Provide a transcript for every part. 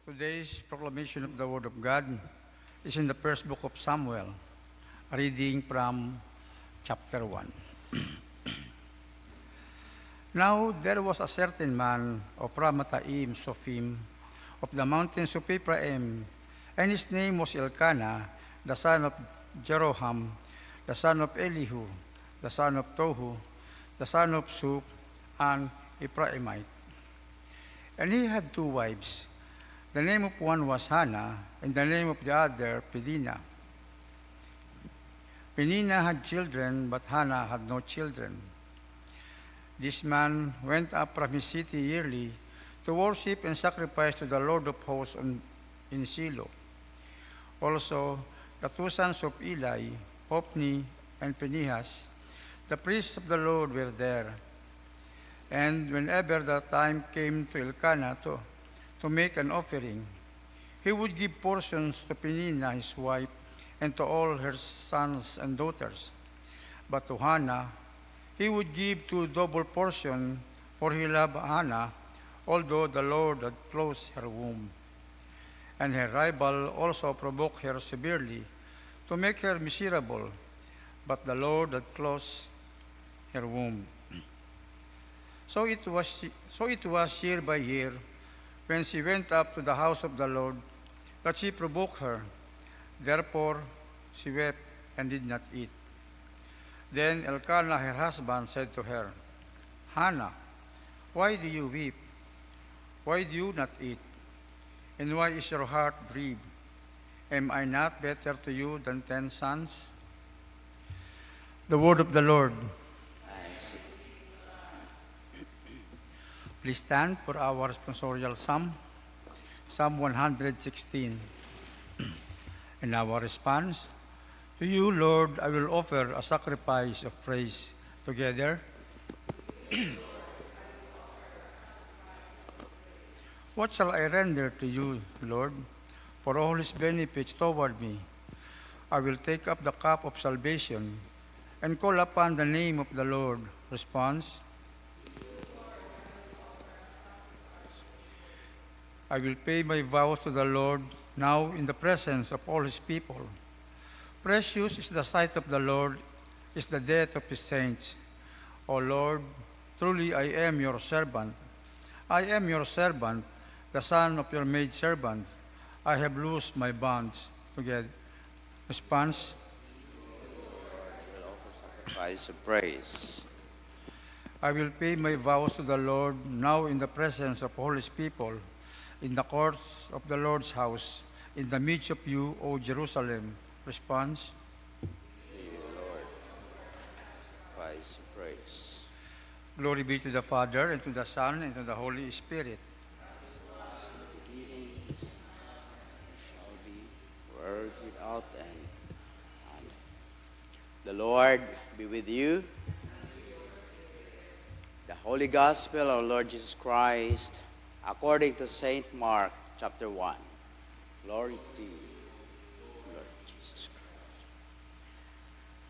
Today's proclamation of the Word of God is in the first book of Samuel, reading from chapter 1. Now there was a certain man of Ramathaim Sophim of the mountains of Ephraim, and his name was Elkanah, the son of Jeroham, the son of Elihu, the son of Tohu, the son of Sup, an Ephraimite. And he had two wives. The name of one was Hannah, and the name of the other Peninnah. Peninnah had children, but Hannah had no children. This man went up from his city yearly to worship and sacrifice to the Lord of hosts in Shiloh. Also, the two sons of Eli, Hophni and Phinehas, the priests of the Lord, were there. And whenever the time came to Elkanah to make an offering, he would give portions to Peninnah his wife and to all her sons and daughters. But to Hannah he would give two double portions, for he loved Hannah, although the Lord had closed her womb. And her rival also provoked her severely to make her miserable, but the Lord had closed her womb. So it was year by year, when she went up to the house of the Lord, that she provoked her. Therefore she wept and did not eat. Then Elkanah, her husband, said to her, Hannah, why do you weep? Why do you not eat? And why is your heart grieved? Am I not better to you than 10 sons? The word of the Lord. Please stand for our responsorial psalm, Psalm 116. And our response, to you, Lord, I will offer a sacrifice of praise. Together. What shall I render to you, Lord, for all his benefits toward me? I will take up the cup of salvation and call upon the name of the Lord. Response, I will pay my vows to the Lord now in the presence of all his people. Precious is the sight of the Lord, is the death of his saints. O Lord, truly I am your servant. I am your servant, the son of your maidservant. I have loosed my bonds. Together. Response, I will offer sacrifice of praise. I will pay my vows to the Lord now in the presence of all his people, in the courts of the Lord's house, in the midst of you, O Jerusalem. Response, To you, Lord, sacrifice of praise. glory be to the Father, and to the Son, and to the Holy Spirit. As in the beginning is now, and shall be, world without end. Amen. The Lord be with you. The Holy Gospel of our Lord Jesus Christ, according to Saint Mark, chapter 1. Glory to you, Lord Jesus Christ.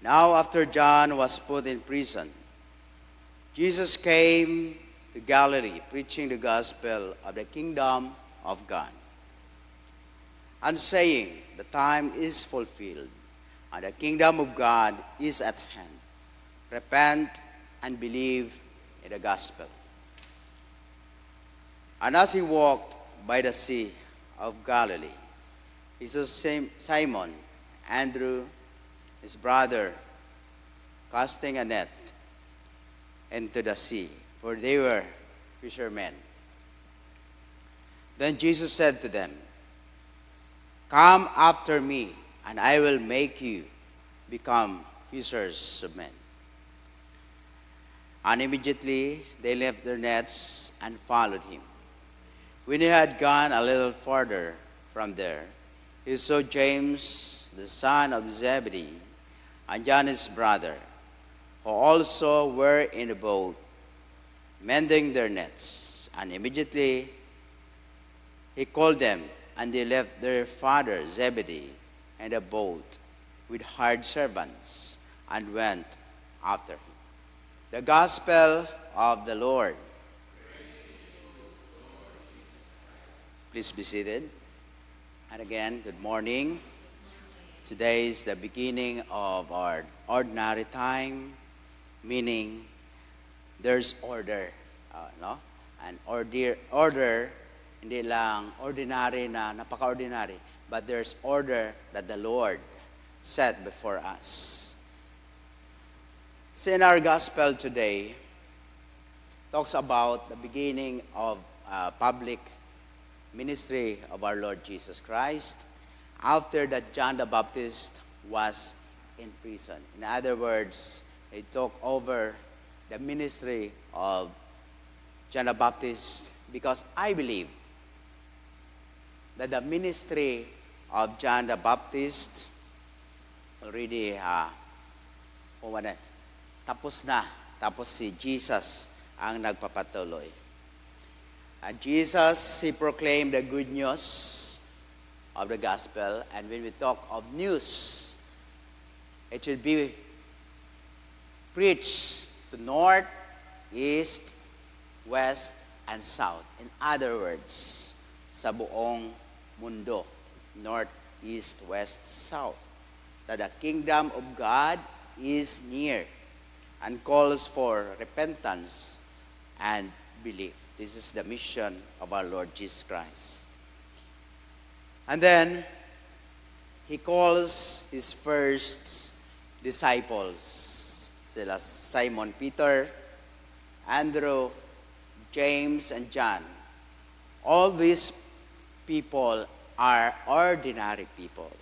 Now after John was put in prison, Jesus came to Galilee, preaching the gospel of the kingdom of God, and saying, the time is fulfilled, and the kingdom of God is at hand. Repent and believe in the gospel. And as he walked by the sea of Galilee, he saw Simon, Andrew, his brother, casting a net into the sea, for they were fishermen. Then Jesus said to them, Come after me, and I will make you become fishers of men. And immediately they left their nets and followed him. When he had gone a little farther from there, he saw James, the son of Zebedee, and John his brother, who also were in the boat, mending their nets. And immediately he called them, and they left their father Zebedee and the boat with hired servants, and went after him. The Gospel of the Lord. Please be seated. And again, good morning. Today is the beginning of our ordinary time, meaning there's order. No? And order, hindi lang ordinary na napaka-ordinary, but there's order that the Lord set before us. So in our gospel today, talks about the beginning of public ministry of our Lord Jesus Christ after that John the Baptist was in prison. In other words, he took over the ministry of John the Baptist because I believe that the ministry of John the Baptist already tapos na. Tapos si Jesus ang nagpapatuloy. Jesus, he proclaimed the good news of the gospel. And when we talk of news, it should be preached to north, east, west, and south. In other words, sa buong mundo, north, east, west, south. That the kingdom of God is near and calls for repentance and belief. This is the mission of our Lord Jesus Christ. And then, he calls his first disciples. Sila Simon Peter, Andrew, James, and John. All these people are ordinary people.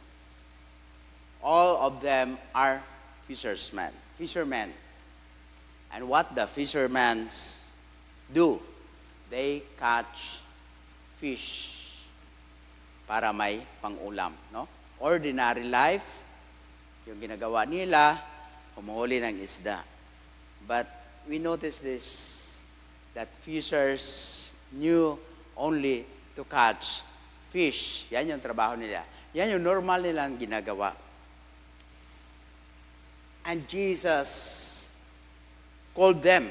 All of them are fishermen. And what the fishermen do, they catch fish para may pang-ulam, no? Ordinary life, yung ginagawa nila, humuhuli ng isda. But we notice this, that fishers knew only to catch fish. Yan yung trabaho nila. Yan yung normal nilang ginagawa. And Jesus called them.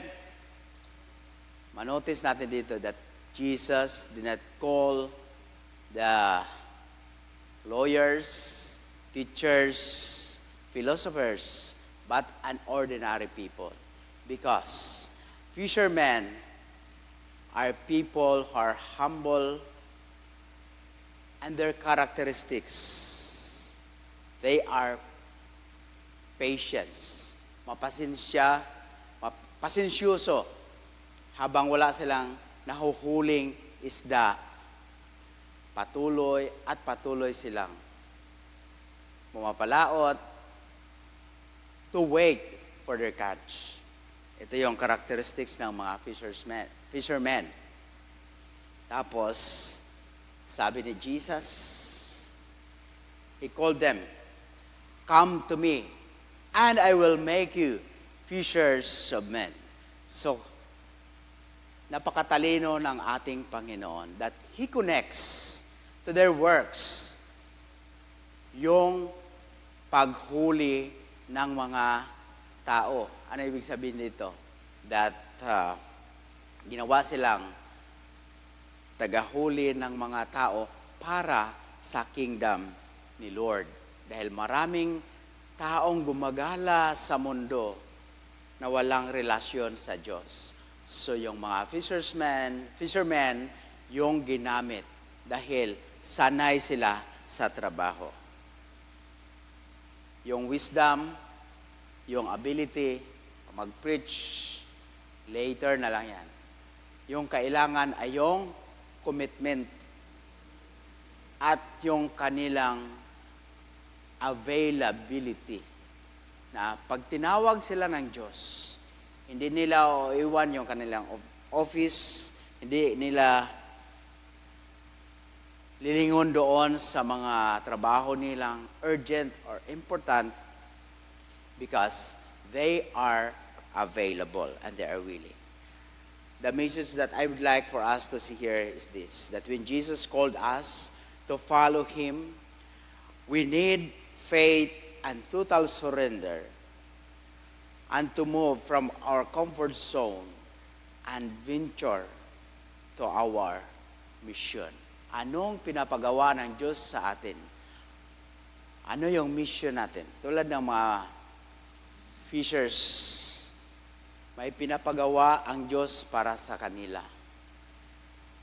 Manotice natin dito that Jesus did not call the lawyers, teachers, philosophers, but an ordinary people. Because fishermen are people who are humble, and their characteristics, they are patience, pasensyoso habang wala silang nahuhuling isda, patuloy silang pumapalaot to wait for their catch. Ito yung characteristics ng mga fishermen. Tapos, sabi ni Jesus, he called them, "Come to me, and I will make you fishers of men." So, napakatalino ng ating Panginoon that He connects to their works yung paghuli ng mga tao. Ano ibig sabihin dito? That ginawa silang tagahuli ng mga tao para sa kingdom ni Lord. Dahil maraming taong gumagala sa mundo na walang relasyon sa Diyos. So yung mga fishermen, yung ginamit dahil sanay sila sa trabaho. Yung wisdom, yung ability, mag-preach, later na lang yan. Yung kailangan ay yung commitment at yung kanilang availability. Na pag tinawag sila ng Diyos, hindi nila iwan yung kanilang office, hindi nila lilingon doon sa mga trabaho nilang urgent or important because they are available and they are willing. The message that I would like for us to see here is this, that when Jesus called us to follow Him, we need faith and total surrender and to move from our comfort zone and venture to our mission. Anong pinapagawa ng Diyos sa atin? Ano yung mission natin? Tulad ng mga fishers, may pinapagawa ang Diyos para sa kanila.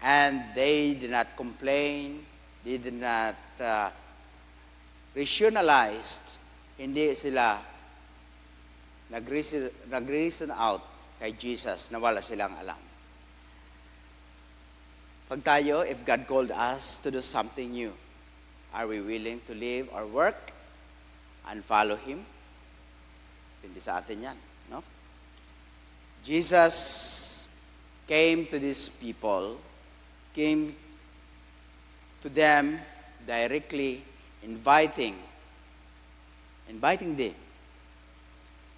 And they did not complain, they did not rationalize, hindi sila nag-reason out kay Jesus na wala silang alam. Pag tayo, if God called us to do something new, are we willing to leave our work and follow Him? Hindi sa atin yan, no? Jesus came to these people, came to them directly, inviting them,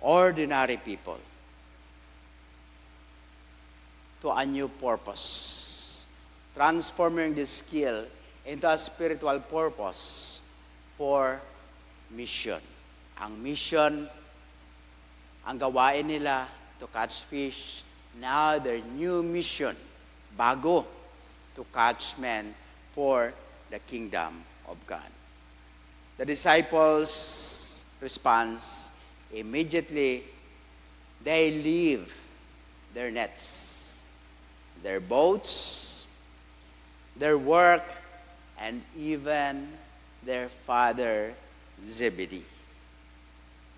ordinary people, to a new purpose, transforming this skill into a spiritual purpose for mission. Ang mission, ang gawain nila to catch fish. Now their new mission, bago, to catch men for the kingdom of God. The disciples' response, immediately, they leave their nets, their boats, their work, and even their father Zebedee,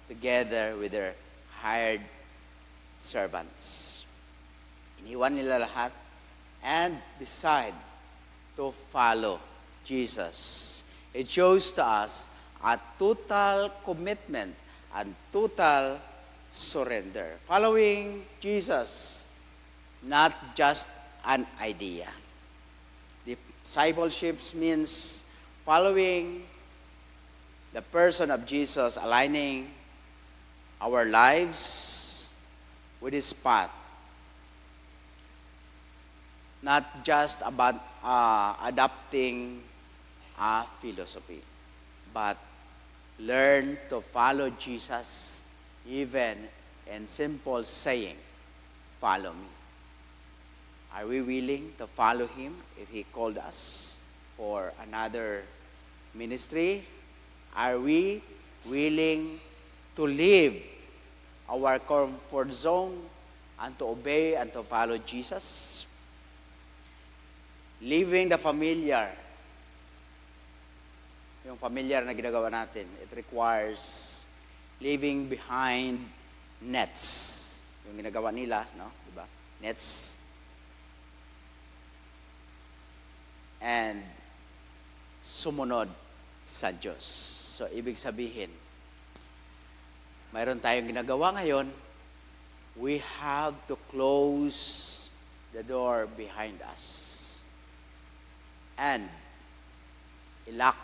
together with their hired servants. Iniwan nila lahat and decide to follow Jesus. It shows to us a total commitment and total surrender. Following Jesus, not just an idea. Discipleship means following the person of Jesus, aligning our lives with His path. Not just about adopting a philosophy, but learn to follow Jesus even in simple saying, follow me. Are we willing to follow Him if He called us for another ministry? Are we willing to leave our comfort zone and to obey and to follow Jesus? Leaving the familiar, yung familiar na ginagawa natin, it requires leaving behind nets. Yung ginagawa nila, no? Diba? Nets. And sumunod sa Diyos. So, ibig sabihin, mayroon tayong ginagawa ngayon, we have to close the door behind us. And ilock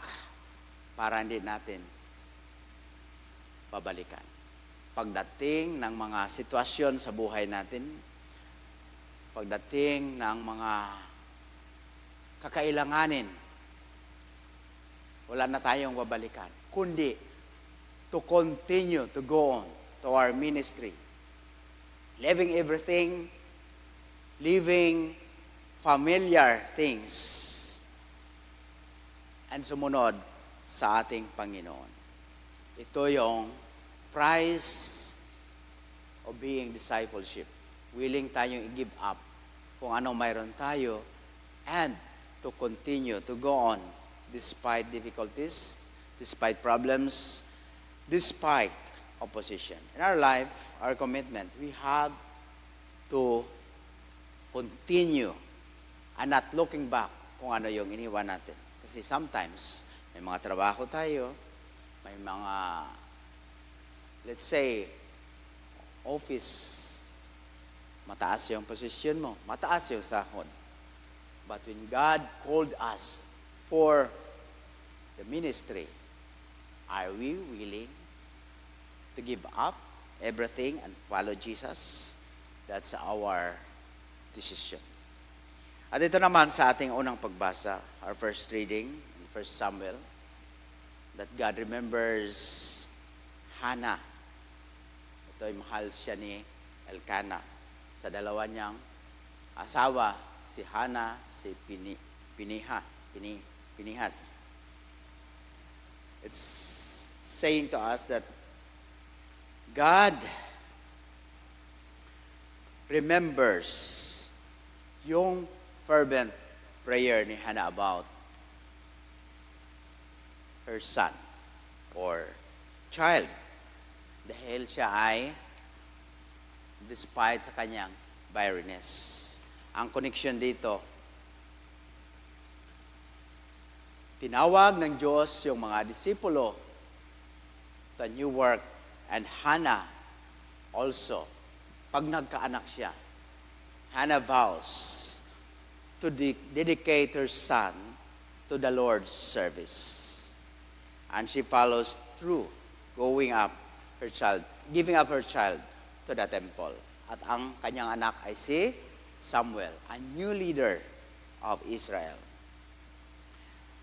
para hindi natin babalikan. Pagdating ng mga sitwasyon sa buhay natin, pagdating ng mga kakailanganin, wala na tayong babalikan, kundi to continue to go on to our ministry. Leaving everything, leaving familiar things, and sumunod sa ating Panginoon. Ito yung price of being discipleship. Willing tayong i-give up kung ano mayroon tayo and to continue to go on despite difficulties, despite problems, despite opposition. In our life, our commitment, we have to continue and not looking back kung ano yung iniwan natin. Kasi sometimes, may mga trabaho tayo, may mga, let's say, office, mataas yung posisyon mo, mataas yung sahod. But when God called us for the ministry, are we willing to give up everything and follow Jesus? That's our decision. At ito naman sa ating unang pagbasa, our first reading in 1 Samuel, that God remembers Hannah. Ito'y mahal siya ni Elkanah sa dalawa niyang asawa, si Hannah, si Piniha. Pinihas. It's saying to us that God remembers yung fervent prayer ni Hannah about her son or child. Dahil siya ay despite sa kanyang barrenness. Ang connection dito, tinawag ng Diyos yung mga disipulo to a new work, and Hannah also, pag nagkaanak siya, Hannah vows to dedicate her son to the Lord's service. And she follows through, giving up her child to the temple. At ang kanyang anak ay si Samuel, a new leader of Israel.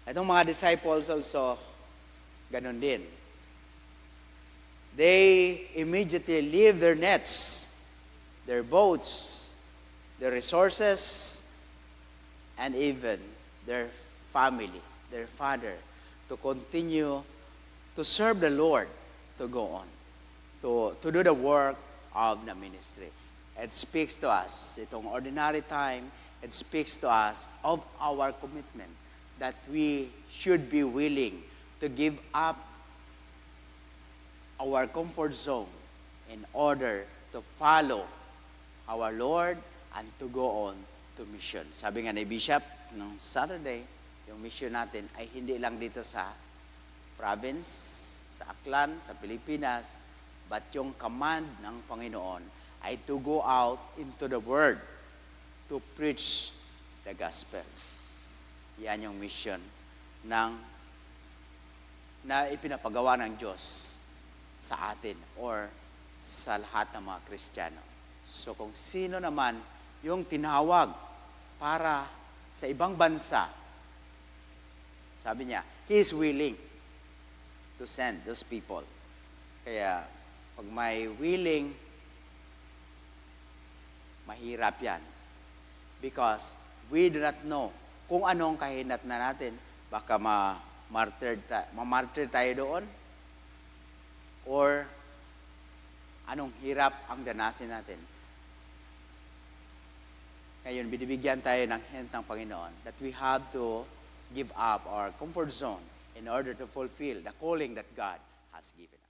Itong mga disciples also, ganun din. They immediately leave their nets, their boats, their resources, and even their family, their father, to continue to serve the Lord, to go on, to do the work of the ministry. It speaks to us, itong ordinary time, it speaks to us of our commitment that we should be willing to give up our comfort zone in order to follow our Lord and to go on to mission. Sabi nga ni Bishop, nung Saturday, yung mission natin ay hindi lang dito sa province, sa Aklan, sa Pilipinas, but yung command ng Panginoon ay to go out into the world to preach the gospel. Yan yung mission na ipinapagawa ng Diyos sa atin or sa lahat ng mga Kristiyano. So kung sino naman yung tinawag para sa ibang bansa, sabi niya, He is willing to send those people. Kaya pag may willing, mahirap yan. Because we do not know kung anong kahinat na natin. Baka ma-martyr tayo doon. Or anong hirap ang danasin natin. Ngayon, binibigyan tayo ng hint ng Panginoon that we have to give up our comfort zone in order to fulfill the calling that God has given us.